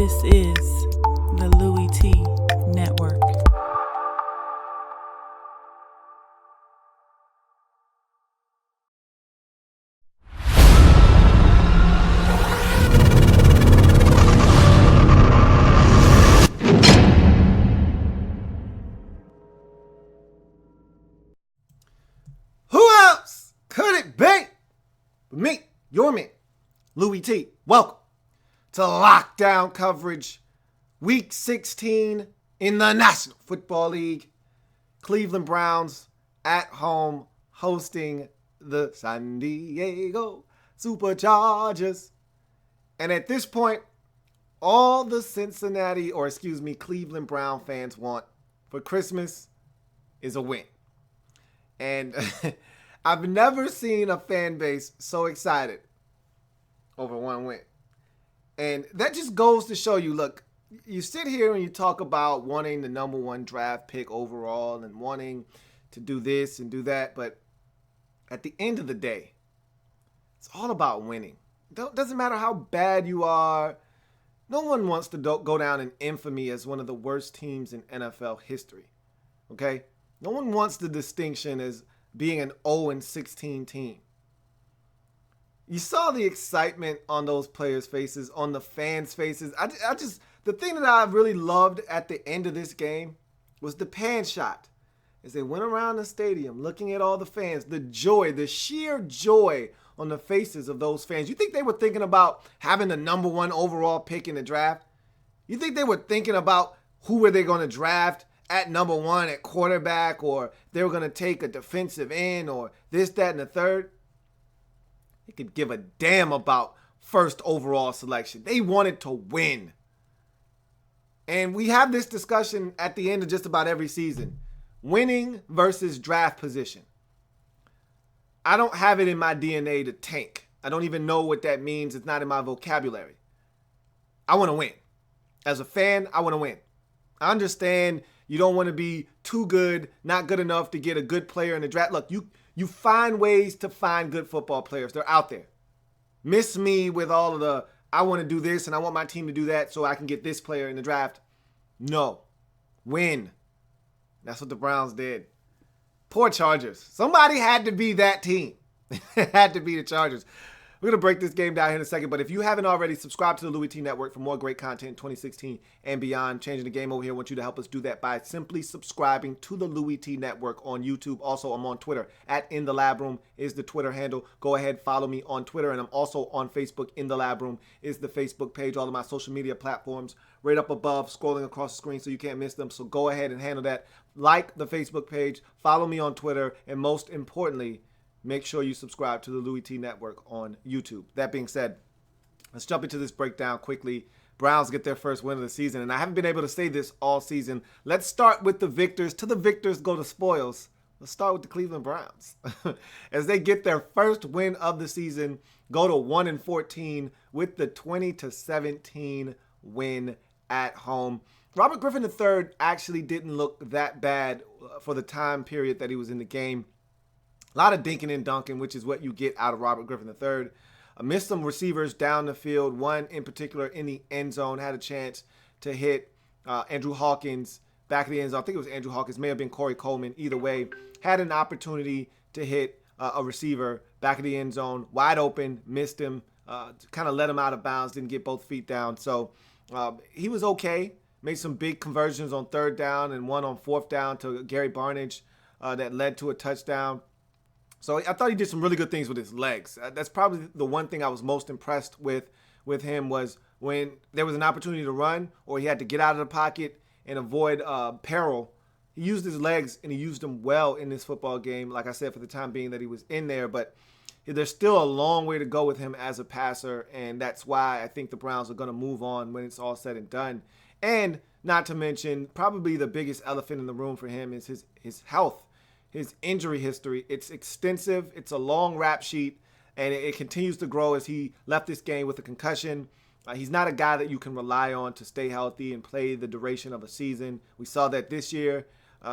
This is the Louie Tee Network. Who else could it be but me, your man, Louie Tee? Welcome to Lockdown Coverage, Week 16 in the National Football League. Cleveland Browns at home hosting the San Diego Superchargers. And at this point, all the Cleveland Brown fans want for Christmas is a win. And I've never seen a fan base so excited over one win. And that just goes to show you, look, you sit here and you talk about wanting the number one draft pick overall and wanting to do this and do that. But at the end of the day, it's all about winning. It doesn't matter how bad you are. No one wants to go down in infamy as one of the worst teams in NFL history. Okay? No one wants the distinction as being an 0-16 team. You saw the excitement on those players' faces, on the fans' faces. The thing that I really loved at the end of this game was the pan shot. As they went around the stadium looking at all the fans, the joy, the sheer joy on the faces of those fans. You think they were thinking about having the number one overall pick in the draft? You think they were thinking about who were they going to draft at number one at quarterback, or they were going to take a defensive end, or this, that, and the third? They could give a damn about first overall selection. They wanted to win. And we have this discussion at the end of just about every season. Winning versus draft position. I don't have it in my DNA to tank. I don't even know what that means. It's not in my vocabulary. I want to win. As a fan, I want to win. I understand you don't want to be too good, not good enough to get a good player in the draft. Look, you find ways to find good football players. They're out there. Miss me with all of the, I want to do this and I want my team to do that so I can get this player in the draft. No. Win. That's what the Browns did. Poor Chargers. Somebody had to be that team. It had to be the Chargers. We're going to break this game down here in a second, but if you haven't already, subscribe to the Louie Tee Network for more great content in 2016 and beyond. Changing the game over here. I want you to help us do that by simply subscribing to the Louie Tee Network on YouTube. Also, I'm on Twitter. At In The Lab Room is the Twitter handle. Go ahead, follow me on Twitter, and I'm also on Facebook. In The Lab Room is the Facebook page. All of my social media platforms right up above, scrolling across the screen so you can't miss them. So go ahead and handle that. Like the Facebook page, follow me on Twitter, and most importantly, make sure you subscribe to the Louie Tee Network on YouTube. That being said, let's jump into this breakdown quickly. Browns get their first win of the season, and I haven't been able to say this all season. Let's start with the victors. To the victors go the spoils. Let's start with the Cleveland Browns. As they get their first win of the season, go to 1-14 with the 20-17 win at home. Robert Griffin III actually didn't look that bad for the time period that he was in the game. A lot of dinking and dunking, which is what you get out of Robert Griffin III. Missed some receivers down the field. One in particular in the end zone had a chance to hit Andrew Hawkins back of the end zone. I think it was Andrew Hawkins. May have been Corey Coleman. Either way, had an opportunity to hit a receiver back of the end zone. Wide open. Missed him. Kind of let him out of bounds. Didn't get both feet down. So he was okay. Made some big conversions on third down and one on fourth down to Gary Barnidge that led to a touchdown. So I thought he did some really good things with his legs. That's probably the one thing I was most impressed with him was when there was an opportunity to run or he had to get out of the pocket and avoid peril. He used his legs and he used them well in this football game, like I said, for the time being that he was in there. But there's still a long way to go with him as a passer, and that's why I think the Browns are going to move on when it's all said and done. And not to mention, probably the biggest elephant in the room for him is his health. His injury history. It's extensive. It's a long rap sheet, and it continues to grow as he left this game with a concussion. He's not a guy that you can rely on to stay healthy and play the duration of a season. We saw that this year.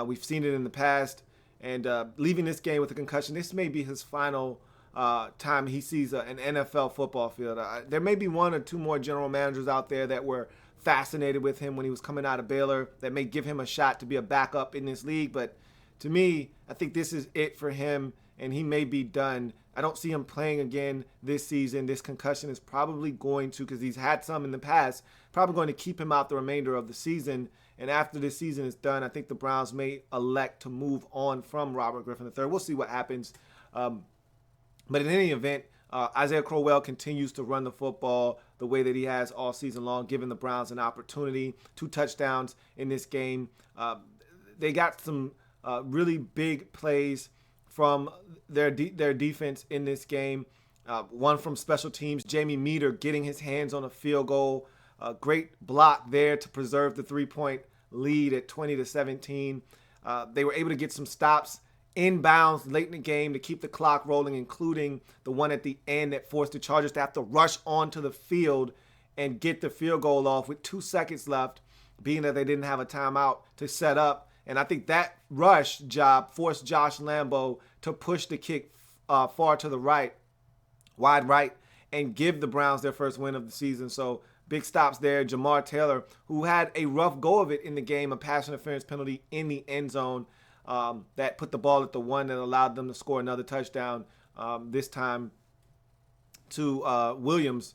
We've seen it in the past. And leaving this game with a concussion, this may be his final time he sees an NFL football field. There may be one or two more general managers out there that were fascinated with him when he was coming out of Baylor that may give him a shot to be a backup in this league. But to me, I think this is it for him, and he may be done. I don't see him playing again this season. This concussion is probably going to, because he's had some in the past, probably going to keep him out the remainder of the season. And after this season is done, I think the Browns may elect to move on from Robert Griffin III. We'll see what happens. But in any event, Isaiah Crowell continues to run the football the way that he has all season long, giving the Browns an opportunity. 2 touchdowns in this game. They got some really big plays from their defense in this game. One from special teams, Jamie Meter getting his hands on a field goal. Great block there to preserve the 3-point lead at 20-17. They were able to get some stops inbounds late in the game to keep the clock rolling, including the one at the end that forced the Chargers to have to rush onto the field and get the field goal off with 2 seconds left, being that they didn't have a timeout to set up. And I think that rush job forced Josh Lambo to push the kick far to the right, wide right, and give the Browns their first win of the season. So big stops there. Jamar Taylor, who had a rough go of it in the game, a pass interference penalty in the end zone that put the ball at the 1 that allowed them to score another touchdown, this time to Williams.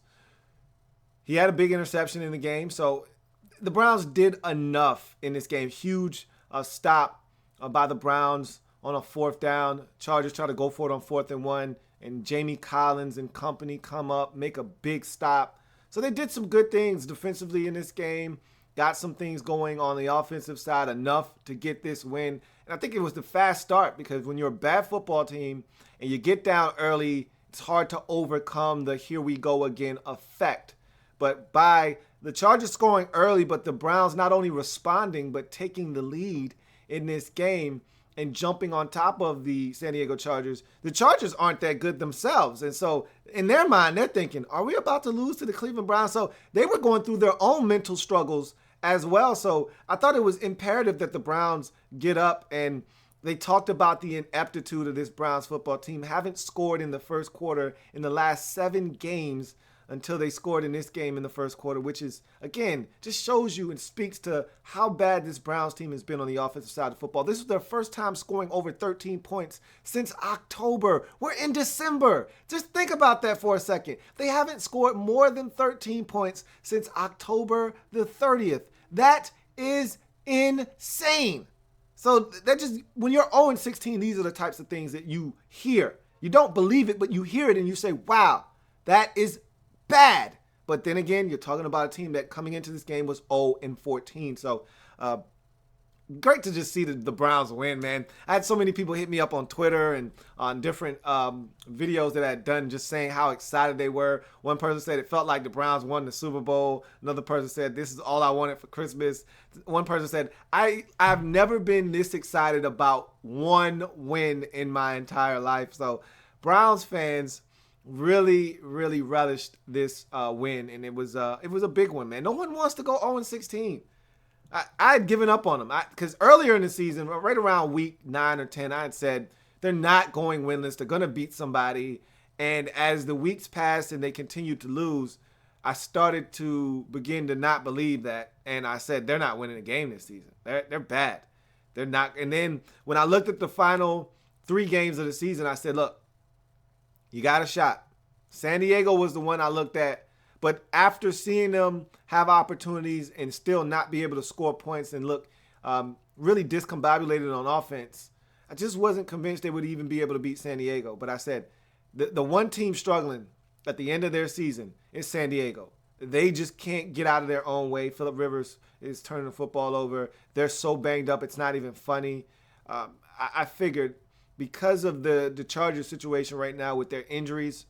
He had a big interception in the game. So the Browns did enough in this game. Huge stop by the Browns on a 4th down. Chargers try to go for it on 4th and 1. And Jamie Collins and company come up, make a big stop. So they did some good things defensively in this game. Got some things going on the offensive side, enough to get this win. And I think it was the fast start, because when you're a bad football team and you get down early, it's hard to overcome the here we go again effect. But by the Chargers scoring early, but the Browns not only responding, but taking the lead in this game and jumping on top of the San Diego Chargers, the Chargers aren't that good themselves. And so in their mind, they're thinking, are we about to lose to the Cleveland Browns? So they were going through their own mental struggles as well. So I thought it was imperative that the Browns get up, and they talked about the ineptitude of this Browns football team. Haven't scored in the first quarter in the last 7 games until they scored in this game in the first quarter, which is, again, just shows you and speaks to how bad this Browns team has been on the offensive side of football. This is their first time scoring over 13 points since October. We're in December. Just think about that for a second. They haven't scored more than 13 points since October the 30th. That is insane. So that just, when you're 0-16, these are the types of things that you hear. You don't believe it, but you hear it and you say, wow, that is bad. But then again, you're talking about a team that coming into this game was 0-14. So great to just see the Browns win, man. I had so many people hit me up on Twitter and on different videos that I had done, just saying how excited they were. One person said it felt like the Browns won the Super Bowl. Another person said this is all I wanted for Christmas. One person said I've never been this excited about one win in my entire life. So Browns fans really, really relished this win, and it was a big one, man. No one wants to go 0-16. I had given up on them because earlier in the season, right around week 9 or 10, I had said they're not going winless. They're going to beat somebody. And as the weeks passed and they continued to lose, I started to begin to not believe that. And I said, they're not winning a game this season. They're bad. They're not. And then when I looked at the final 3 games of the season, I said, look, you got a shot. San Diego was the one I looked at. But after seeing them have opportunities and still not be able to score points and look really discombobulated on offense, I just wasn't convinced they would even be able to beat San Diego. But I said, the one team struggling at the end of their season is San Diego. They just can't get out of their own way. Phillip Rivers is turning the football over. They're so banged up, it's not even funny. I figured because of the Chargers situation right now with their injuries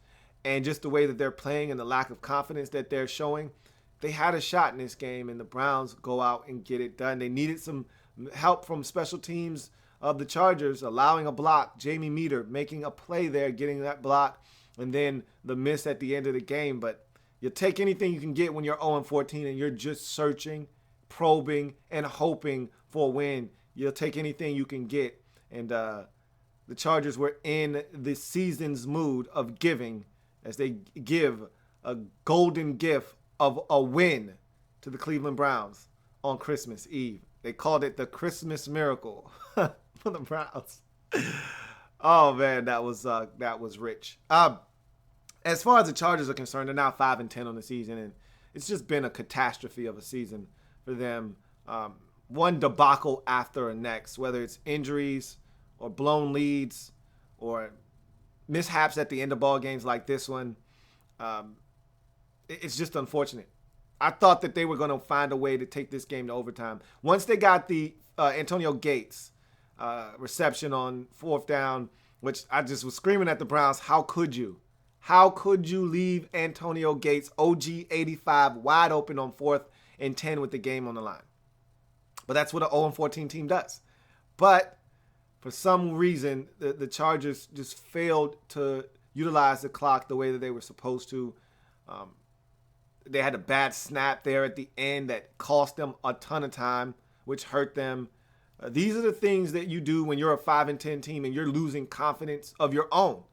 and just the way that they're playing and the lack of confidence that they're showing, they had a shot in this game, and the Browns go out and get it done. They needed some help from special teams of the Chargers, allowing a block, Jamie Meter making a play there, getting that block, and then the miss at the end of the game. But you take anything you can get when you're 0-14 and you're just searching, probing, and hoping for a win. You'll take anything you can get. And the Chargers were in the season's mood of giving, as they give a golden gift of a win to the Cleveland Browns on Christmas Eve. They called it the Christmas miracle for the Browns. Oh man, that was rich. As far as the Chargers are concerned, they're now 5-10 on the season, and it's just been a catastrophe of a season for them. One debacle after the next, whether it's injuries or blown leads or mishaps at the end of ball games like this one. It's just unfortunate. I thought that they were going to find a way to take this game to overtime. Once they got the Antonio Gates reception on fourth down, which I just was screaming at the Browns, how could you? How could you leave Antonio Gates, OG 85, wide open on 4th and 10 with the game on the line? But that's what an 0-14 team does. But for some reason, the Chargers just failed to utilize the clock the way that they were supposed to. They had a bad snap there at the end that cost them a ton of time, which hurt them. These are the things that you do when you're a 5-10 team and you're losing confidence of your own.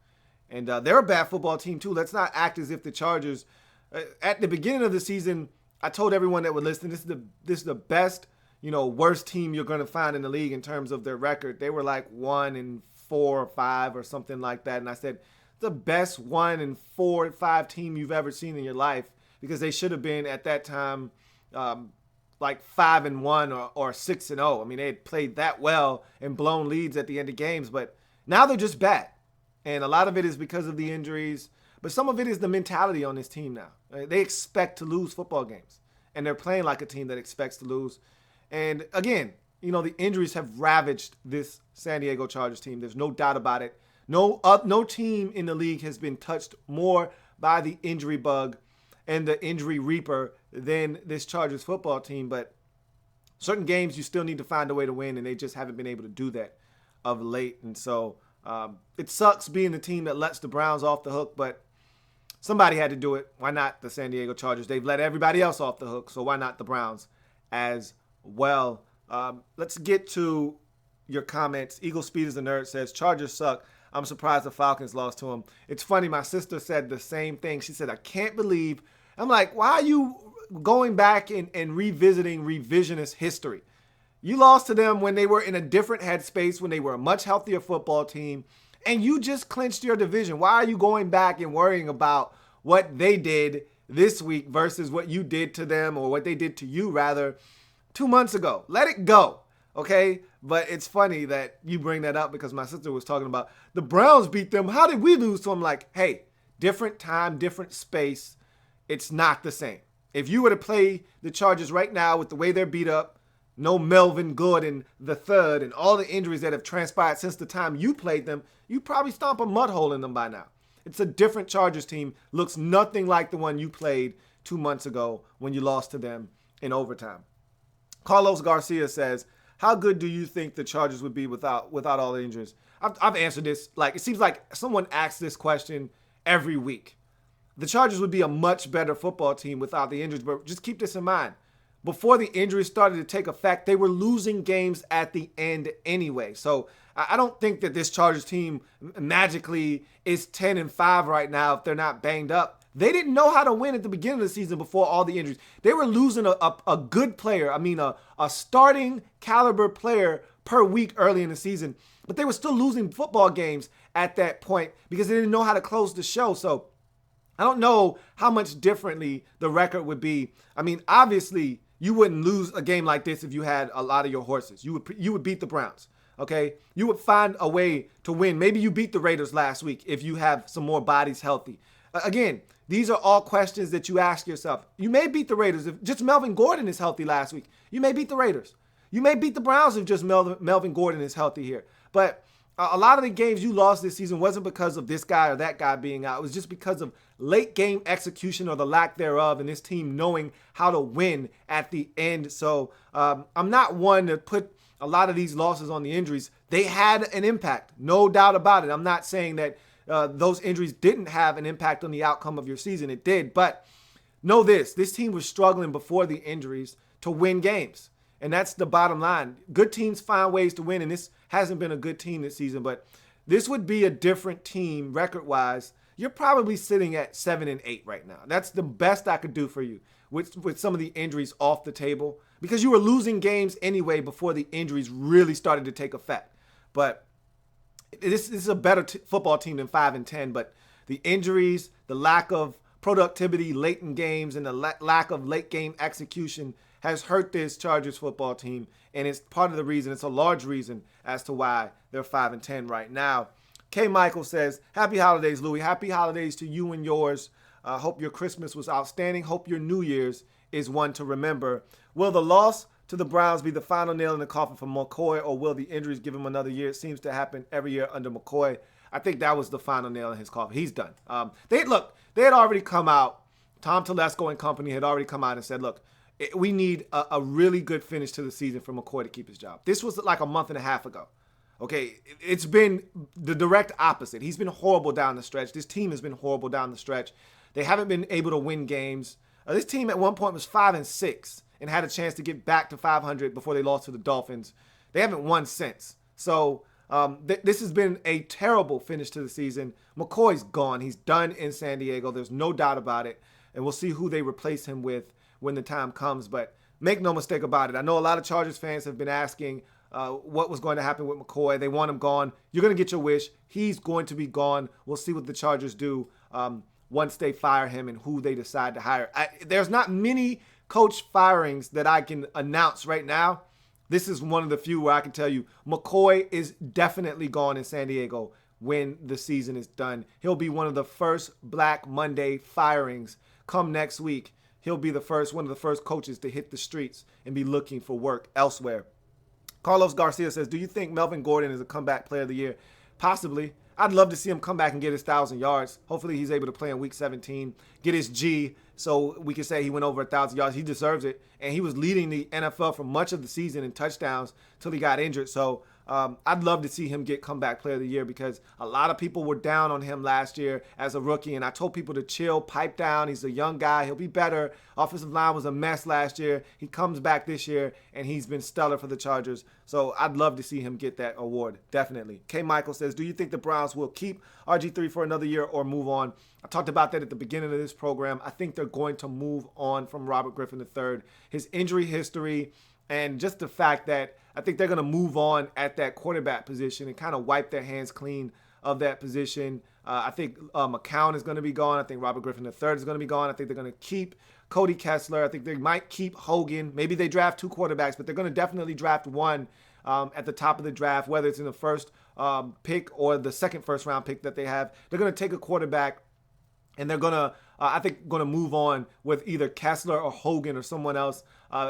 And they're a bad football team too. Let's not act as if the Chargers, at the beginning of the season, I told everyone that would listen, this is the best, worst team you're going to find in the league in terms of their record. They were like 1-4 or 5 or something like that. And I said, the best 1-4 or 5 team you've ever seen in your life, because they should have been at that time like 5-1 or 6-0. I mean, they had played that well and blown leads at the end of games, but now they're just bad. And a lot of it is because of the injuries, but some of it is the mentality on this team now. They expect to lose football games, and they're playing like a team that expects to lose. And again, the injuries have ravaged this San Diego Chargers team. There's no doubt about it. No team in the league has been touched more by the injury bug and the injury reaper than this Chargers football team. But certain games you still need to find a way to win, and they just haven't been able to do that of late. And so it sucks being the team that lets the Browns off the hook, but somebody had to do it. Why not the San Diego Chargers? They've let everybody else off the hook, so why not the Browns as well? Let's get to your comments. Eagle Speed is a nerd says, Chargers suck. I'm surprised the Falcons lost to them. It's funny, my sister said the same thing. She said, I can't believe. I'm like, why are you going back and revisiting revisionist history? You lost to them when they were in a different headspace, when they were a much healthier football team, and you just clinched your division. Why are you going back and worrying about what they did this week versus what you did to them, or what they did to you, rather, 2 months ago? Let it go, okay? But it's funny that you bring that up because my sister was talking about the Browns beat them. How did we lose to them? Like, hey, different time, different space. It's not the same. If you were to play the Chargers right now with the way they're beat up, no Melvin Gordon the third, and all the injuries that have transpired since the time you played them, you probably stomp a mud hole in them by now. It's a different Chargers team. Looks nothing like the one you played 2 months ago when you lost to them in overtime. Carlos Garcia says, how good do you think the Chargers would be without all the injuries? I've answered this. Like, it seems like someone asks this question every week. The Chargers would be a much better football team without the injuries, but just keep this in mind. Before the injuries started to take effect, they were losing games at the end anyway. So I don't think that this Chargers team magically is 10-5 right now if they're not banged up. They didn't know how to win at the beginning of the season before all the injuries. They were losing a good player, a starting caliber player per week early in the season. But they were still losing football games at that point because they didn't know how to close the show. So I don't know how much differently the record would be. I mean, obviously, you wouldn't lose a game like this if you had a lot of your horses. You would beat the Browns, okay? You would find a way to win. Maybe you beat the Raiders last week if you have some more bodies healthy. Again, these are all questions that you ask yourself. You may beat the Raiders if just Melvin Gordon is healthy last week. You may beat the Raiders. You may beat the Browns if just Melvin Gordon is healthy here. But a lot of the games you lost this season wasn't because of this guy or that guy being out. It was just because of late game execution or the lack thereof, and this team knowing how to win at the end. So I'm not one to put a lot of these losses on the injuries. They had an impact, no doubt about it. I'm not saying that those injuries didn't have an impact on the outcome of your season. It did. But know this team was struggling before the injuries to win games. And that's the bottom line. Good teams find ways to win, and this hasn't been a good team this season, but this would be a different team record-wise. You're probably sitting at 7-8 right now. That's the best I could do for you. with some of the injuries off the table, because you were losing games anyway before the injuries really started to take effect. But this is a better football team than 5-10, but the injuries, the lack of productivity late in games, and the lack of late game execution has hurt this Chargers football team, and it's part of the reason, it's a large reason as to why they're 5-10 right now. K. Michael says, happy holidays, Louie. Happy holidays to you and yours. Hope your Christmas was outstanding. Hope your New Year's is one to remember. Will the loss to the Browns be the final nail in the coffin for McCoy, or will the injuries give him another year? It seems to happen every year under McCoy. I think that was the final nail in his coffin. He's done. They had already come out. Tom Telesco and company had already come out and said, look, we need a really good finish to the season for McCoy to keep his job. This was like a month and a half ago. Okay, it's been the direct opposite. He's been horrible down the stretch. This team has been horrible down the stretch. They haven't been able to win games. This team at one point was 5-6 and had a chance to get back to 500 before they lost to the Dolphins. They haven't won since. So this has been a terrible finish to the season. McCoy's gone. He's done in San Diego. There's no doubt about it. And we'll see who they replace him with when the time comes. But make no mistake about it. I know a lot of Chargers fans have been asking what was going to happen with McCoy. They want him gone. You're going to get your wish. He's going to be gone. We'll see what the Chargers do once they fire him and who they decide to hire. There's not many coach firings that I can announce right now. This is one of the few where I can tell you McCoy is definitely gone in San Diego when the season is done. He'll be one of the first Black Monday firings come next week. He'll be one of the first coaches to hit the streets and be looking for work elsewhere. Carlos Garcia says, do you think Melvin Gordon is a comeback player of the year? Possibly. I'd love to see him come back and get his 1,000 yards. Hopefully he's able to play in week 17, get his G, so we can say he went over 1,000 yards. He deserves it. And he was leading the NFL for much of the season in touchdowns till he got injured. So I'd love to see him get comeback player of the year, because a lot of people were down on him last year as a rookie. And I told people to chill, pipe down. He's a young guy. He'll be better. Offensive line was a mess last year. He comes back this year, and he's been stellar for the Chargers. So I'd love to see him get that award, definitely. K. Michael says, do you think the Browns will keep RG3 for another year or move on? I talked about that at the beginning of this program. I think they're going to move on from Robert Griffin III. His injury history and just the fact that I think they're going to move on at that quarterback position and kind of wipe their hands clean of that position. I think McCown is going to be gone. I think Robert Griffin III is going to be gone. I think they're going to keep Cody Kessler. I think they might keep Hogan. Maybe they draft 2 quarterbacks, but they're going to definitely draft one at the top of the draft, whether it's in the first pick or the second first-round pick that they have. They're going to take a quarterback, and they're going to, I think, going to move on with either Kessler or Hogan or someone else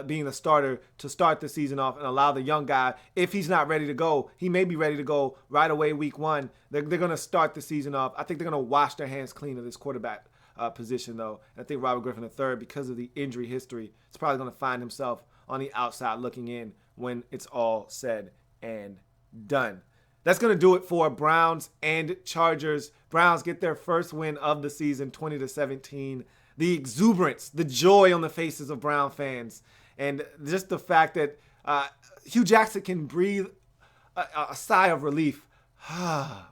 being the starter to start the season off, and allow the young guy, if he's not ready to go, he may be ready to go right away week 1. They're going to start the season off. I think they're going to wash their hands clean of this quarterback position, though. And I think Robert Griffin III, because of the injury history, is probably going to find himself on the outside looking in when it's all said and done. That's going to do it for Browns and Chargers. Browns get their first win of the season, 20-17. The exuberance, the joy on the faces of Brown fans, and just the fact that Hugh Jackson can breathe a sigh of relief.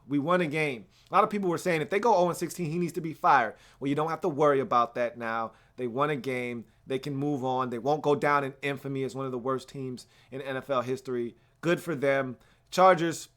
We won a game. A lot of people were saying if they go 0-16, he needs to be fired. Well, you don't have to worry about that now. They won a game. They can move on. They won't go down in infamy as one of the worst teams in NFL history. Good for them. Chargers,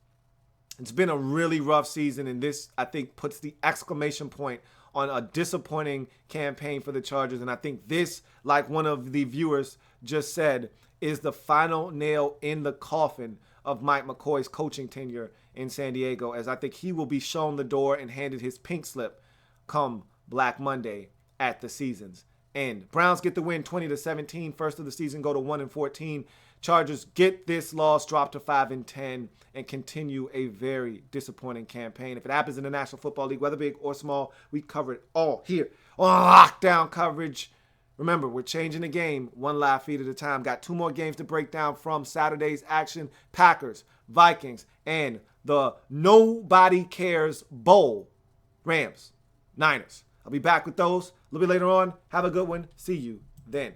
it's been a really rough season, and this, I think, puts the exclamation point on a disappointing campaign for the Chargers. And I think this, like one of the viewers just said, is the final nail in the coffin of Mike McCoy's coaching tenure in San Diego, as I think he will be shown the door and handed his pink slip come Black Monday at the season's end. Browns get the win 20-17. First of the season, go to 1-14. Chargers get this loss, drop to 5-10, and continue a very disappointing campaign. If it happens in the National Football League, whether big or small, we cover it all here on Lockdown Coverage. Remember, we're changing the game one live feed at a time. Got 2 more games to break down from Saturday's action. Packers, Vikings, and the Nobody Cares Bowl. Rams, Niners. I'll be back with those a little bit later on. Have a good one. See you then.